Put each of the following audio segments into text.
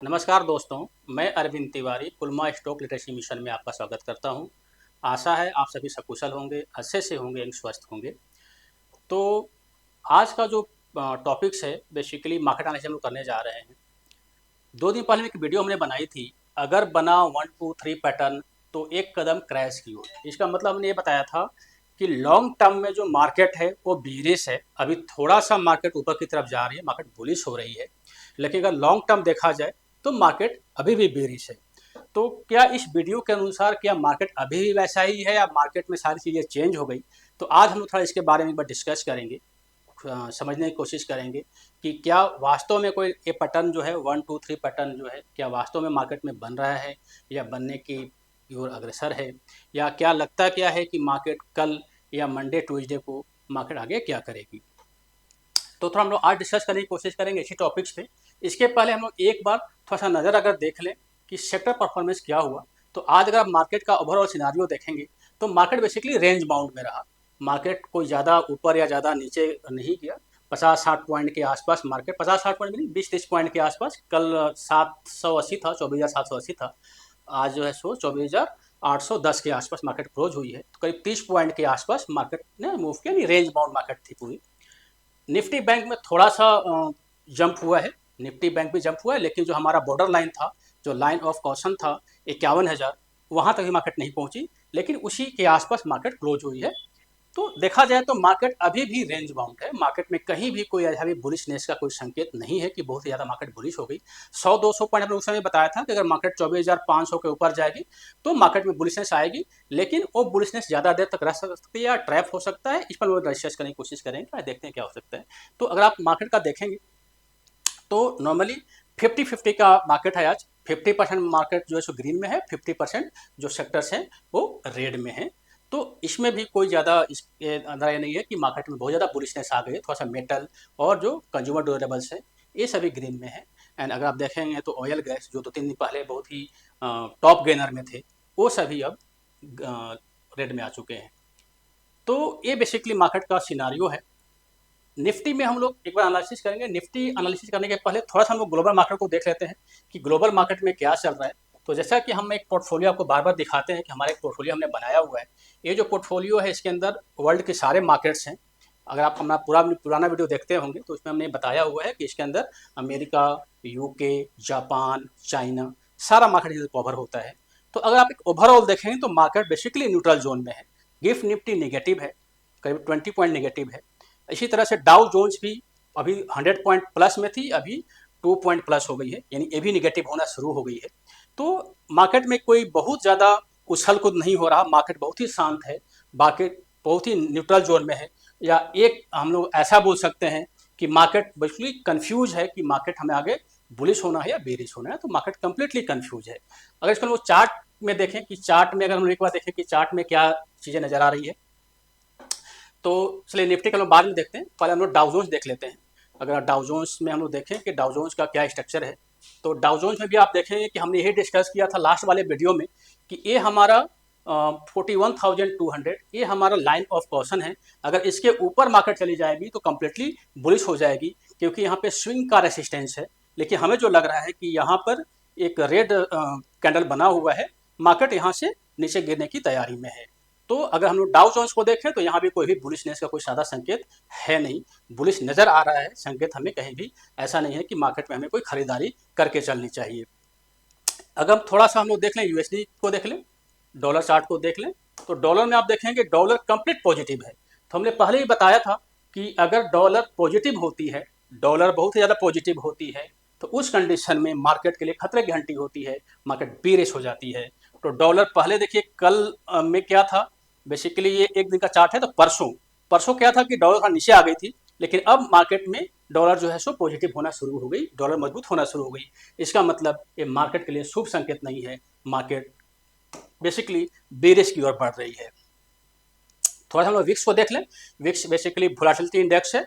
नमस्कार दोस्तों, मैं अरविंद तिवारी पुलमा स्टॉक लिटरेसी मिशन में आपका स्वागत करता हूं। आशा है आप सभी सकुशल होंगे, अच्छे से होंगे एवं स्वस्थ होंगे। तो आज का जो टॉपिक्स है बेसिकली मार्केट एनालिसिस हम लोग करने जा रहे हैं। 2 दिन पहले एक वीडियो हमने बनाई थी, अगर बना 1 2 3 पैटर्न तो एक कदम क्रैश की ओर। इसका मतलब हमने ये बताया था कि लॉन्ग टर्म में जो मार्केट है वो बीरिश है। अभी थोड़ा सा मार्केट ऊपर की तरफ जा रही है, मार्केट बुलिश हो रही है, लेकिन अगर लॉन्ग टर्म देखा जाए तो मार्केट अभी भी बेरिश है। तो क्या इस वीडियो के अनुसार क्या मार्केट अभी भी वैसा ही है या मार्केट में सारी चीज़ें चेंज हो गई? तो आज हम थोड़ा इसके बारे में एक बार डिस्कस करेंगे, समझने की कोशिश करेंगे कि क्या वास्तव में कोई ये पैटर्न जो है 1 2 3 पैटर्न जो है क्या वास्तव में मार्केट में बन रहा है या बनने की ओर अग्रसर है, या क्या लगता क्या है कि मार्केट कल या मंडे ट्यूसडे को मार्केट आगे क्या करेगी। तो थोड़ा हम लोग आज डिस्कस करने की कोशिश करेंगे इसी टॉपिक्स पे। इसके पहले हम लोग एक बार थोड़ा सा नज़र अगर देख लें कि सेक्टर परफॉर्मेंस क्या हुआ। तो आज अगर आप मार्केट का ओवरऑल सिनारियो देखेंगे तो मार्केट बेसिकली रेंज बाउंड में रहा। मार्केट कोई ज़्यादा ऊपर या ज़्यादा नीचे नहीं गया। 50-60 पॉइंट के आसपास मार्केट, 50-60 पॉइंट नहीं, 20-30 पॉइंट के आसपास। कल 780 था, 24,780 था। आज जो है सो 24,810 के आसपास मार्केट क्लोज हुई है। तो करीब 30 पॉइंट के आसपास मार्केट ने मूव किया, यानी रेंज बाउंड मार्केट थी पूरी। निफ्टी बैंक में थोड़ा सा जंप हुआ है, निफ्टी बैंक भी जंप हुआ है, लेकिन जो हमारा बॉर्डर लाइन था, जो लाइन ऑफ कॉशन था 51,000, वहाँ तक भी मार्केट नहीं पहुँची, लेकिन उसी के आसपास मार्केट क्लोज हुई है। तो देखा जाए तो मार्केट अभी भी रेंज बाउंड है। मार्केट में कहीं भी कोई ऐसा भी बुलिशनेस का कोई संकेत नहीं है कि बहुत ही ज़्यादा मार्केट बुलिश हो गई। 100-200 पॉइंट हमने उस समय बताया था कि अगर मार्केट 24,500 के ऊपर जाएगी तो मार्केट में बुलिशनेस आएगी, लेकिन वो बुलिशनेस ज़्यादा देर तक रह सकती है या ट्रैप हो सकता है। इस पर वो डिस्कस करने की कोशिश करेंगे, देखते हैं क्या हो सकता है। तो अगर आप मार्केट का देखेंगे तो नॉर्मली 50-50 का मार्केट है आज। 50% मार्केट जो है सो ग्रीन में है, 50% जो सेक्टर्स हैं वो रेड में है। तो इसमें भी कोई ज़्यादा अंदाजा नहीं है कि मार्केट में बहुत ज़्यादा बुलिशनेस आ गई है। थोड़ा सा मेटल और जो कंज्यूमर ड्यूरेबल्स हैं ये सभी ग्रीन में है। एंड अगर आप देखेंगे तो ऑयल गैस जो 2-3 दिन पहले बहुत ही टॉप गेनर में थे, वो सभी अब रेड में आ चुके हैं। तो ये बेसिकली मार्केट का सिनारियो है। निफ्टी में हम लोग एक बार एनालिसिस करेंगे। निफ्टी एनालिसिस करने के पहले थोड़ा सा हम लोग ग्लोबल मार्केट को देख लेते हैं कि ग्लोबल मार्केट में क्या चल रहा है। तो जैसा कि हम एक पोर्टफोलियो आपको बार बार दिखाते हैं कि हमारा एक पोर्टफोलियो हमने बनाया हुआ है। ये जो पोर्टफोलियो है इसके अंदर वर्ल्ड के सारे मार्केट्स हैं। अगर आप हमारा पुराना वीडियो देखते होंगे तो उसमें हमने बताया हुआ है कि इसके अंदर अमेरिका, यूके, जापान, चाइना, सारा मार्केट कवर होता है। तो अगर आप एक ओवरऑल देखेंगे तो मार्केट बेसिकली न्यूट्रल जोन में है। गिफ्ट निफ्टी नेगेटिव है, करीब 20 पॉइंट नेगेटिव है। इसी तरह से डाउ जोन्स भी अभी 100 पॉइंट प्लस में थी, अभी 2 पॉइंट प्लस हो गई है, यानी ये भी निगेटिव होना शुरू हो गई है। तो मार्केट में कोई बहुत ज़्यादा उछल कूद नहीं हो रहा, मार्केट बहुत ही शांत है, मार्केट बहुत ही न्यूट्रल जोन में है। या एक हम लोग ऐसा बोल सकते हैं कि मार्केट बिल्कुल कंफ्यूज है कि मार्केट हमें आगे बुलिश होना है या बेरिश होना है। तो मार्केट कंप्लीटली कंफ्यूज है। अगर इसको वो चार्ट में देखें कि चार्ट में अगर हम एक बार देखें कि चार्ट में क्या चीज़ें नज़र आ रही है, तो चलिए निफ्टी का हम लोग बाद में देखते हैं, पहले हम लोग डाउ जोन्स देख लेते हैं। अगर डाउ जोन्स में हम लोग देखें कि डाउ जोन्स का क्या स्ट्रक्चर है, तो डाउ जोन्स में भी आप देखेंगे कि हमने यही डिस्कस किया था लास्ट वाले वीडियो में कि ये हमारा 41,200 ये हमारा लाइन ऑफ कॉशन है। अगर इसके ऊपर मार्केट चली जाएगी तो कम्प्लीटली बुलिश हो जाएगी, क्योंकि यहाँ पे स्विंग का रेसिस्टेंस है। लेकिन हमें जो लग रहा है कि यहाँ पर एक रेड कैंडल बना हुआ है, मार्केट यहाँ से नीचे गिरने की तैयारी में है। तो अगर हम लोग डाउ जोन्स को देखें तो यहाँ भी कोई भी बुलिशनेस का कोई सादा संकेत है नहीं, बुलिश नज़र आ रहा है संकेत हमें कहीं भी ऐसा नहीं है कि मार्केट में हमें कोई खरीदारी करके चलनी चाहिए। अगर थोड़ा सा हम लोग देख लें, यूएसडी को देख लें, डॉलर चार्ट को देख लें, तो डॉलर में आप देखेंगे डॉलर कंप्लीट पॉजिटिव है। तो हमने पहले ही बताया था कि अगर डॉलर पॉजिटिव होती है, डॉलर बहुत ही ज़्यादा पॉजिटिव होती है, तो उस कंडीशन में मार्केट के लिए खतरे की घंटी होती है, मार्केट बेरिश हो जाती है। तो डॉलर पहले देखिए कल में क्या था, बेसिकली ये एक दिन का चार्ट है। तो परसों परसों क्या था कि डॉलर नीचे आ गई थी, लेकिन अब मार्केट में डॉलर जो है सो पॉजिटिव होना शुरू हो गई, डॉलर मजबूत होना शुरू हो गई। इसका मतलब ये मार्केट के लिए शुभ संकेत नहीं है, मार्केट बेसिकली बेरिश की ओर बढ़ रही है। थोड़ा सा हम लोग विक्स को देख लें। विक्स बेसिकली वोलेटिलिटी इंडेक्स है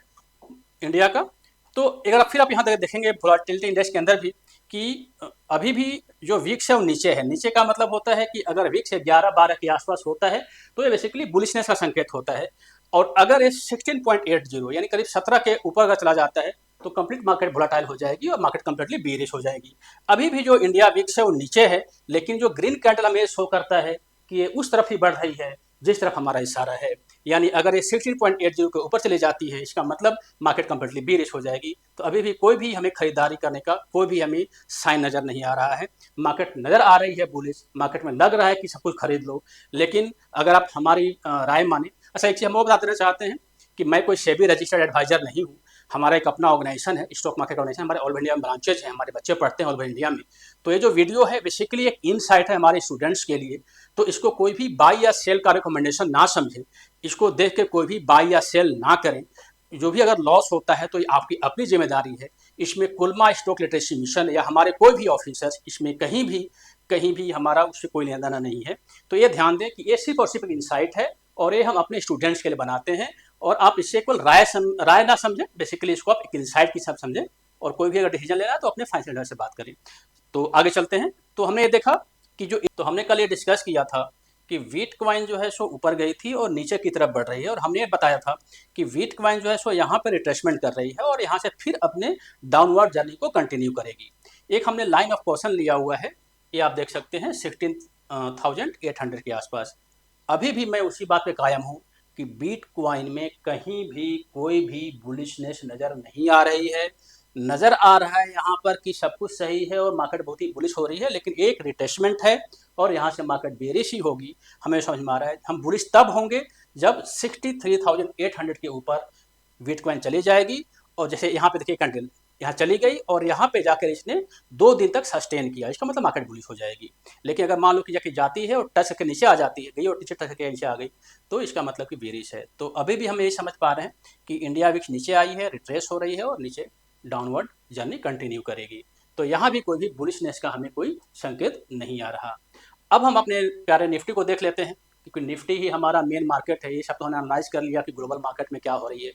इंडिया का। तो अगर फिर आप यहाँ तक देखेंगे वोलेटिलिटी इंडेक्स के अंदर भी कि अभी भी जो विक्स है वो नीचे है। नीचे का मतलब होता है कि अगर विक्स 11-12 के आसपास होता है तो ये बेसिकली बुलिशनेस का संकेत होता है। और अगर ये 16.80 यानी करीब 17 के ऊपर अगर चला जाता है तो कंप्लीट मार्केट वोलेटाइल हो जाएगी और मार्केट कंप्लीटली बेरिश हो जाएगी। अभी भी जो इंडिया विक्स है वो नीचे है, लेकिन जो ग्रीन कैंडल हमें शो करता है कि ये उस तरफ ही बढ़ रही है जिस तरफ हमारा इशारा है। यानी अगर ये 16.80 के ऊपर चली जाती है, इसका मतलब मार्केट कंप्लीटली बेरिश हो जाएगी। तो अभी भी कोई भी हमें खरीदारी करने का कोई भी हमें साइन नज़र नहीं आ रहा है। मार्केट नज़र आ रही है बुलिश, मार्केट में लग रहा है कि सब कुछ खरीद लो, लेकिन अगर आप हमारी राय माने, अच्छा एक चीज़ हम वो बता देना चाहते हैं कि मैं कोई सेबी रजिस्टर्ड एडवाइजर नहीं हूँ। हमारा एक अपना ऑर्गेनाइजेशन है, स्टॉक मार्केट ऑर्गेनाइजेशन, हमारे ऑल इंडिया में ब्रांचेज हैं, हमारे बच्चे पढ़ते हैं ऑल इंडिया में। तो ये जो वीडियो है बेसिकली एक इनसाइट है हमारे स्टूडेंट्स के लिए। तो इसको कोई भी बाई या सेल का रिकमेंडेशन ना समझे, इसको देख के कोई भी बाई या सेल ना करें। जो भी अगर लॉस होता है तो ये आपकी अपनी जिम्मेदारी है। इसमें कुलमा स्टॉक लिटरेसी मिशन या हमारे कोई भी ऑफिसर्स, इसमें कहीं भी हमारा उससे कोई लेना देना नहीं है। तो ये ध्यान दें कि ये सिर्फ और सिर्फ इनसाइट है और ये हम अपने स्टूडेंट्स के लिए बनाते हैं। और आप इससे केवल राय ना समझें, बेसिकली इसको आप एक इनसाइट की सब समझें। और कोई भी अगर डिसीजन लेना है तो अपने फाइनेंशियल एडवाइजर से बात करें। तो आगे चलते हैं। तो हमने ये देखा कि तो हमने कल ये डिस्कस किया था कि वीट क्वाइन जो है सो ऊपर गई थी और नीचे की तरफ बढ़ रही है, और हमने ये बताया था कि वीट क्वाइन जो है सो यहाँ पर रिट्रेसमेंट कर रही है और यहाँ से फिर अपने डाउनवर्ड जर्नी को कंटिन्यू करेगी। एक हमने लाइन ऑफ क्वेश्चन लिया हुआ है, ये आप देख सकते हैं 16,800 के आसपास। अभी भी मैं उसी बात पे कायम हूँ कि बीट क्वाइन में कहीं भी कोई भी बुलिशनेस नज़र नहीं आ रही है। नज़र आ रहा है यहाँ पर कि सब कुछ सही है और मार्केट बहुत ही बुलिश हो रही है, लेकिन एक रिट्रेसमेंट है और यहाँ से मार्केट बेरिश ही होगी। हमें समझ में आ रहा है हम बुलिश तब होंगे जब 63,800 के ऊपर बिटकॉइन चली जाएगी। और जैसे यहाँ पे देखिए कैंडल यहाँ चली गई और यहाँ पे जाकर इसने 2 दिन तक सस्टेन किया, इसका मतलब मार्केट बुलिश हो जाएगी। लेकिन अगर मान लो कि जाके जाती है और टच के नीचे आ जाती है, गई और नीचे टच के नीचे आ गई, तो इसका मतलब कि बेरिश है। तो अभी भी हम यही समझ पा रहे हैं कि इंडिया विक्स नीचे आई है, रिट्रेस हो रही है और नीचे डाउनवर्ड जर्नी कंटिन्यू करेगी। तो यहाँ भी कोई भी बुलिशनेस का हमें कोई संकेत नहीं आ रहा। अब हम अपने प्यारे निफ्टी को देख लेते हैं, क्योंकि निफ्टी ही हमारा मेन मार्केट है। ये सब तो हमने एनालाइज कर लिया कि ग्लोबल मार्केट में क्या हो रही है।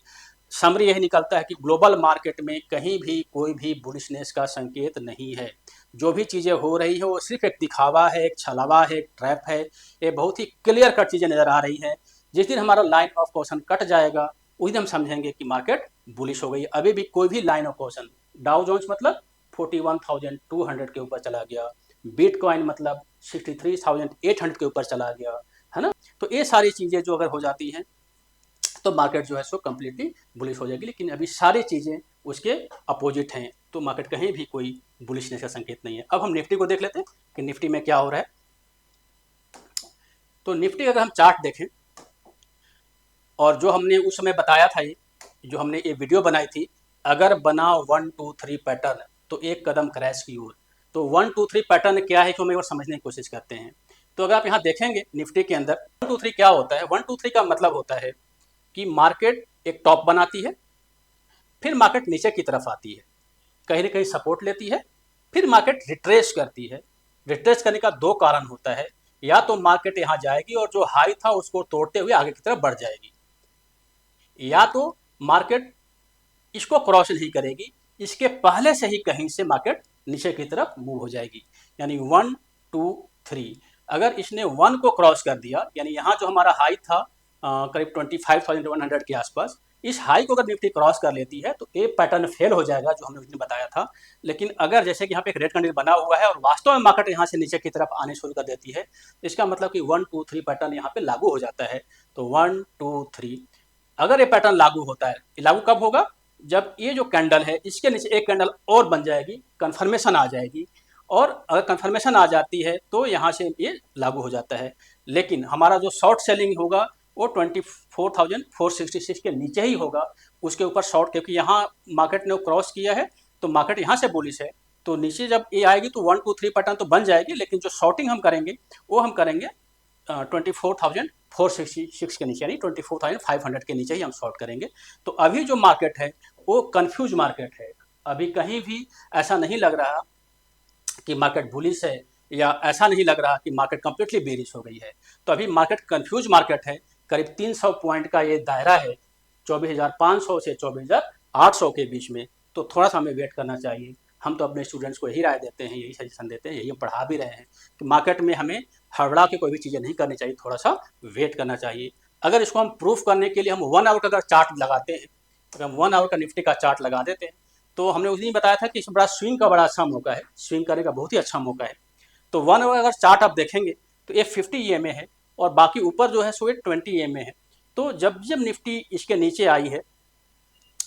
समरी यही निकलता है कि ग्लोबल मार्केट में कहीं भी कोई भी बुलिशनेस का संकेत नहीं है। जो भी चीज़ें हो रही है वो सिर्फ एक दिखावा है, एक छलावा है, एक ट्रैप है। ये बहुत ही क्लियर कट चीज़ें नज़र आ रही हैं। जिस दिन हमारा लाइन ऑफ क्वेश्चन कट जाएगा उस दिन हम समझेंगे कि मार्केट बुलिश हो गई। अभी भी कोई भी line of question, Dow Jones मतलब 41,200 के ऊपर चला गया, बिटकॉइन मतलब 63,800 के ऊपर चला गया, है ना। तो ये सारी चीज़ें जो अगर हो जाती हैं तो मार्केट जो है सो कम्प्लीटली बुलिश हो जाएगी। लेकिन अभी सारी चीज़ें उसके अपोजिट हैं, तो मार्केट कहीं भी कोई बुलिशनेस का संकेत नहीं है। अब हम निफ्टी को देख लेते हैं कि निफ्टी में क्या हो रहा है। तो निफ्टी अगर हम चार्ट देखें, और जो हमने उस समय बताया था, ये जो हमने ये वीडियो बनाई थी, अगर बना 1 2 3 पैटर्न तो एक कदम क्रैश की ओर। तो 1 2 3 पैटर्न क्या है कि हम एक बार समझने की कोशिश करते हैं। तो अगर आप यहाँ देखेंगे निफ्टी के अंदर 1 2 3 क्या होता है, 1 2 3 का मतलब होता है कि मार्केट एक टॉप बनाती है, फिर मार्केट नीचे की तरफ आती है, कहीं ना कहीं सपोर्ट लेती है, फिर मार्केट रिट्रेस करती है। रिट्रेस करने का दो कारण होता है, या तो मार्केट यहाँ जाएगी और जो हाई था उसको तोड़ते हुए आगे की तरफ बढ़ जाएगी, या तो मार्केट इसको क्रॉस नहीं करेगी, इसके पहले से ही कहीं से मार्केट नीचे की तरफ मूव हो जाएगी। यानी 1 2 3, अगर इसने 1 को क्रॉस कर दिया, यानी यहाँ जो हमारा हाई था करीब 25,100 के आसपास, इस हाई को अगर निफ्टी क्रॉस कर लेती है तो ये पैटर्न फेल हो जाएगा जो हमने उसने बताया था। लेकिन अगर जैसे कि यहाँ पे एक रेड कैंडल बना हुआ है और वास्तव में मार्केट यहाँ से नीचे की तरफ आने शुरू कर देती है, इसका मतलब कि 1 2 3 पैटर्न यहाँ पे लागू हो जाता है। तो 1 2 3 अगर ये पैटर्न लागू होता है, लागू कब होगा, जब ये जो कैंडल है इसके नीचे एक कैंडल और बन जाएगी, कंफर्मेशन आ जाएगी, और अगर कंफर्मेशन आ जाती है तो यहाँ से ये लागू हो जाता है। लेकिन हमारा जो शॉर्ट सेलिंग होगा वो 24,466 के नीचे ही होगा, उसके ऊपर शॉर्ट, क्योंकि यहाँ मार्केट ने क्रॉस किया है तो मार्केट यहाँ से बुलिश है। तो नीचे जब ये आएगी तो 1 2 3 पैटर्न तो बन जाएगी, लेकिन जो शॉर्टिंग हम करेंगे वो हम करेंगे 24,466 के नीचे, यानी 24,500 के नीचे ही हम शॉर्ट करेंगे। तो अभी जो मार्केट है वो कंफ्यूज मार्केट है। अभी कहीं भी ऐसा नहीं लग रहा कि मार्केट बुलिश है, या ऐसा नहीं लग रहा कि मार्केट कंप्लीटली बेरिश हो गई है। तो अभी मार्केट कंफ्यूज मार्केट है। करीब 300 पॉइंट का ये दायरा है, 24,500 से 24,800 के बीच में। तो थोड़ा सा हमें वेट करना चाहिए। हम तो अपने स्टूडेंट्स को यही राय देते हैं, यही सजेशन देते हैं, यही हम पढ़ा भी रहे हैं कि मार्केट में हमें हड़बड़ा के कोई भी चीज़ें नहीं करनी चाहिए, थोड़ा सा वेट करना चाहिए। अगर इसको हम प्रूफ करने के लिए हम 1 आवर का अगर चार्ट लगाते हैं, अगर हम 1 आवर का निफ्टी का चार्ट लगा देते हैं तो हमने उस दिन बताया था कि इसमें बड़ा स्विंग का बड़ा अच्छा मौका है, स्विंग करने का बहुत ही अच्छा मौका है। तो 1 आवर अगर चार्ट आप देखेंगे तो ये 50 EMA है और बाकी ऊपर जो है सो ये 20 EMA है। तो जब जब निफ्टी इसके नीचे आई है,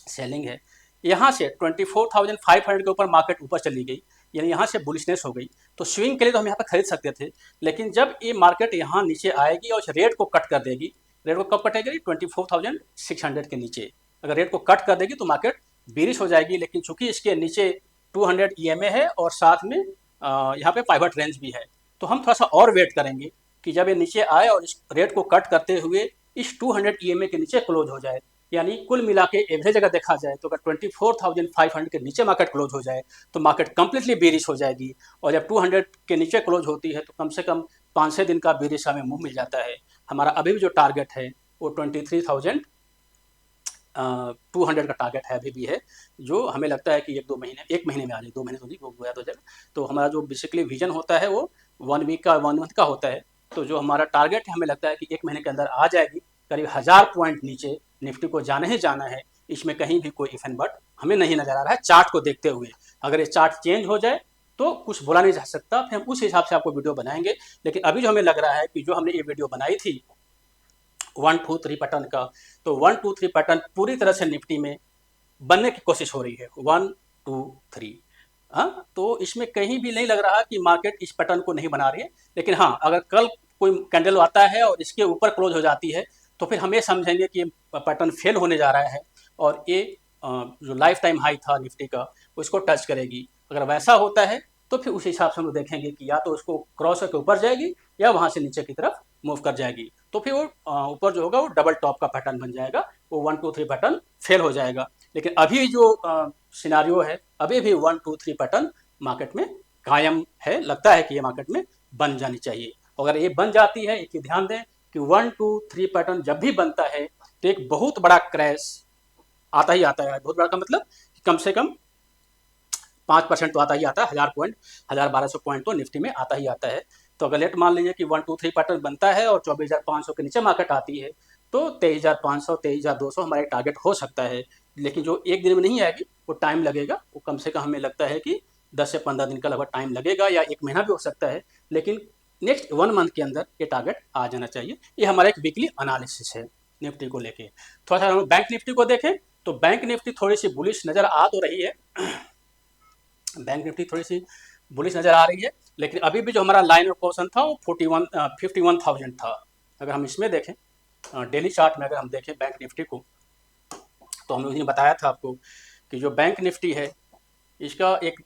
सेलिंग है, यहाँ से 24,500 के ऊपर मार्केट ऊपर चली गई, यानी यहाँ से बुलिशनेस हो गई। तो स्विंग के लिए तो हम यहाँ पे खरीद सकते थे, लेकिन जब ये मार्केट यहाँ नीचे आएगी और इस रेट को कट कर देगी, रेट को कब कटेगी? 24,600 के नीचे अगर रेट को कट कर देगी तो मार्केट बेरिश हो जाएगी। लेकिन चूंकि इसके नीचे 200 EMA है और साथ में यहाँ पे पाइवट रेंज भी है, तो हम थोड़ा सा और वेट करेंगे कि जब ये नीचे आए और इस रेट को कट करते हुए इस 200 EMA के नीचे क्लोज हो जाए, यानी कुल मिला के एवरेज अगर देखा जाए तो अगर 24,500 के नीचे मार्केट क्लोज हो जाए तो मार्केट कंप्लीटली बेरिश हो जाएगी। और जब 200 के नीचे क्लोज होती है तो कम से कम 5-6 दिन का बेरिश हमें मुंह मिल जाता है। हमारा अभी भी जो टारगेट है वो 23,200 का टारगेट है, अभी भी है, जो हमें लगता है कि एक महीने में आ जाए। 2 महीने तो नहीं, वो गया तो जाएगा। तो हमारा जो बेसिकली विजन होता है वो 1 वीक का, 1 मंथ का होता है। तो जो हमारा टारगेट है हमें लगता है कि 1 महीने के अंदर आ जाएगी। करीब 1000 पॉइंट नीचे निफ्टी को जाना ही जाना है, इसमें कहीं भी कोई इफ एंड बट हमें नहीं नजर आ रहा है चार्ट को देखते हुए। अगर ये चार्ट चेंज हो जाए तो कुछ बोला नहीं जा सकता, फिर हम उस हिसाब से आपको वीडियो बनाएंगे। लेकिन अभी जो हमें लग रहा है कि जो हमने ये वीडियो बनाई थी 1 2 3 पैटर्न का, तो 1 2 3 पैटर्न पूरी तरह से निफ्टी में बनने की कोशिश हो रही है। 1 2 3, हाँ, तो इसमें कहीं भी नहीं लग रहा कि मार्केट इस पैटर्न को नहीं बना रही है। लेकिन हाँ, अगर कल कोई कैंडल आता है और इसके ऊपर क्लोज हो जाती है तो फिर हम ये समझेंगे कि ये पैटर्न फेल होने जा रहा है और ये जो लाइफ टाइम हाई था निफ्टी का उसको टच करेगी। अगर वैसा होता है तो फिर उस हिसाब से हम देखेंगे कि या तो उसको क्रॉस करके ऊपर जाएगी या वहाँ से नीचे की तरफ मूव कर जाएगी। तो फिर वो ऊपर जो होगा वो डबल टॉप का पैटर्न बन जाएगा, वो 1 2 3 पैटर्न फेल हो जाएगा। लेकिन अभी जो सिनारियो है, अभी भी 1 2 3 पैटर्न मार्केट में कायम है। लगता है कि ये मार्केट में बन जानी चाहिए। अगर ये बन जाती है, एक ध्यान दें कि 1 2 3 पैटर्न जब भी बनता है तो एक बहुत बड़ा क्रैश आता ही आता है। बहुत बड़ा का मतलब कम से कम 5% तो आता ही आता है। 1000 पॉइंट, 1200 पॉइंट तो निफ्टी में आता ही आता है। तो अगर लेट मान लीजिए कि 1 2 3 पैटर्न बनता है और 24,500 के नीचे मार्केट आती है तो 23,500 23,200 हमारा टारगेट हो सकता है। लेकिन जो एक दिन में नहीं आएगी वो टाइम लगेगा, वो कम से कम हमें लगता है कि 10 से 15 दिन का लगभग टाइम लगेगा, या 1 महीना भी हो सकता है। लेकिन नेक्स्ट 1 मंथ के अंदर ये टारगेट आ जाना चाहिए। ये हमारा एक वीकली एनालिसिस है निफ्टी को लेके। थोड़ा सा हम बैंक निफ्टी को देखें तो बैंक निफ्टी थोड़ी सी बुलिश नज़र आ तो रही है। बैंक निफ्टी थोड़ी सी बुलिश नज़र आ रही है, लेकिन अभी भी जो हमारा लाइन ऑफ पोर्शन था वो 51,000 था। अगर हम इसमें देखें डेली चार्ट में, अगर हम देखें बैंक निफ्टी को, तो हमने उस दिन बताया था आपको कि जो बैंक निफ्टी है इसका एक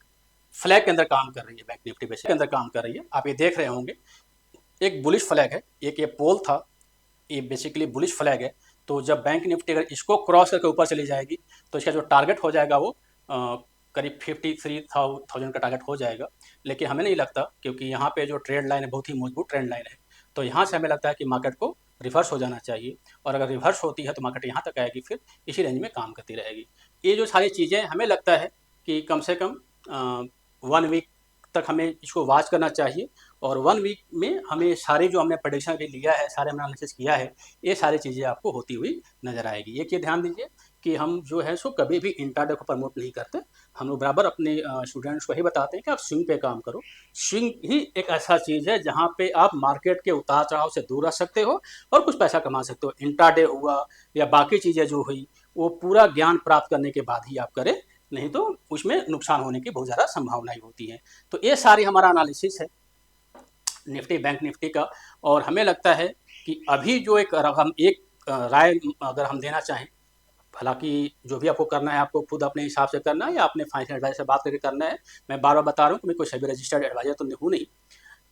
फ्लैग के अंदर काम कर रही है। बैंक निफ्टी बेसिस के अंदर काम कर रही है, आप ये देख रहे होंगे। एक बुलिश फ्लैग है, एक ये पोल था, ये बेसिकली बुलिश फ्लैग है। तो जब बैंक निफ्टी अगर इसको क्रॉस करके ऊपर चली जाएगी तो इसका जो टारगेट हो जाएगा वो करीब 53,000 का टारगेट हो जाएगा। लेकिन हमें नहीं लगता, क्योंकि यहाँ पे जो ट्रेंड लाइन है बहुत ही मजबूत ट्रेंड लाइन है। तो यहाँ से हमें लगता है कि मार्केट को रिवर्स हो जाना चाहिए, और अगर रिवर्स होती है तो मार्केट यहाँ तक आएगी, फिर इसी रेंज में काम करती रहेगी। ये जो सारी चीज़ें हमें लगता है कि कम से कम 1 वीक तक हमें इसको वॉच करना चाहिए। और 1 वीक में हमें सारी जो हमने प्रेडिक्शन भी लिया है, सारे एनालिसिस किया है, ये सारी चीज़ें आपको होती हुई नज़र आएगी। एक ये ध्यान दीजिए कि हम जो है सो कभी भी इंट्राडे को प्रमोट नहीं करते। हम लोग बराबर अपने स्टूडेंट्स को ही बताते हैं कि आप स्विंग पे काम करो। स्विंग ही एक ऐसा चीज़ है जहाँ पे आप मार्केट के उतार चढ़ाव से दूर रह सकते हो और कुछ पैसा कमा सकते हो। इंट्राडे हुआ या बाकी चीज़ें जो हुई वो पूरा ज्ञान प्राप्त करने के बाद ही आप करें, नहीं तो उसमें नुकसान होने की बहुत ज़्यादा संभावनाएं होती हैं। तो ये सारी हमारा एनालिसिस है निफ्टी बैंक निफ्टी का। और हमें लगता है कि अभी जो हम एक राय अगर हम देना चाहें, हालांकि जो भी आपको करना है आपको खुद अपने हिसाब से करना है या अपने फाइनेंशियल एडवाइजर से बात करके करना है। मैं बार बार बता रहा हूँ कि मैं कोई सभी रजिस्टर्ड एडवाइजर तो हूँ नहीं।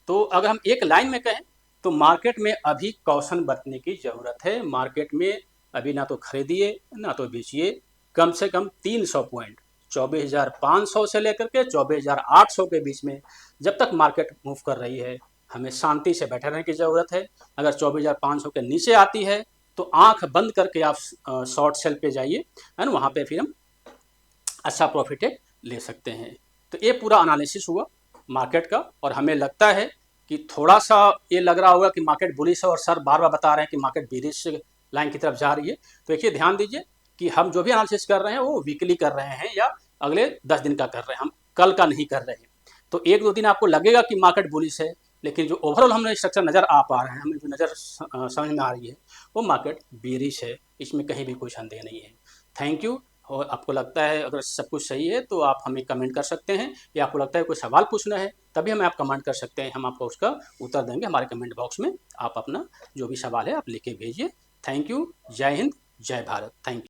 तो अगर हम एक लाइन में कहें तो मार्केट में अभी कॉशन बरतने की ज़रूरत है। मार्केट में अभी ना तो खरीदिए ना तो बेचिए, कम से कम 300 पॉइंट 24,500 से लेकर के 24,800 के बीच में जब तक मार्केट मूव कर रही है हमें शांति से बैठे रहने की ज़रूरत है। अगर 24,500 के नीचे आती है तो आंख बंद करके आप शॉर्ट सेल पे जाइए, है ना, वहाँ पे फिर हम अच्छा प्रॉफिट ले सकते हैं। तो ये पूरा एनालिसिस हुआ मार्केट का। और हमें लगता है कि थोड़ा सा ये लग रहा होगा कि मार्केट बुलिश है और सर बार बार बता रहे हैं कि मार्केट बेरिश लाइन की तरफ जा रही है। तो देखिए ध्यान दीजिए कि हम जो भी एनालिसिस कर रहे हैं वो वीकली कर रहे हैं या अगले 10 दिन का कर रहे हैं, हम कल का नहीं कर रहे हैं। तो 1-2 दिन आपको लगेगा कि मार्केट बुलिश है, लेकिन जो ओवरऑल हमें स्ट्रक्चर नज़र आ पा रहे हैं, हमें जो नज़र समझ में आ रही है, वो मार्केट बेरिश है, इसमें कहीं भी कोई संदेह नहीं है। Thank you. और आपको लगता है अगर सब कुछ सही है तो आप हमें कमेंट कर सकते हैं, या आपको लगता है कोई सवाल पूछना है तभी हमें आप कमेंट कर सकते हैं, हम आपको उसका उत्तर देंगे हमारे कमेंट बॉक्स में। आप अपना जो भी सवाल है आप लिख के भेजिए। Thank you. जय हिंद, जय भारत। Thank you.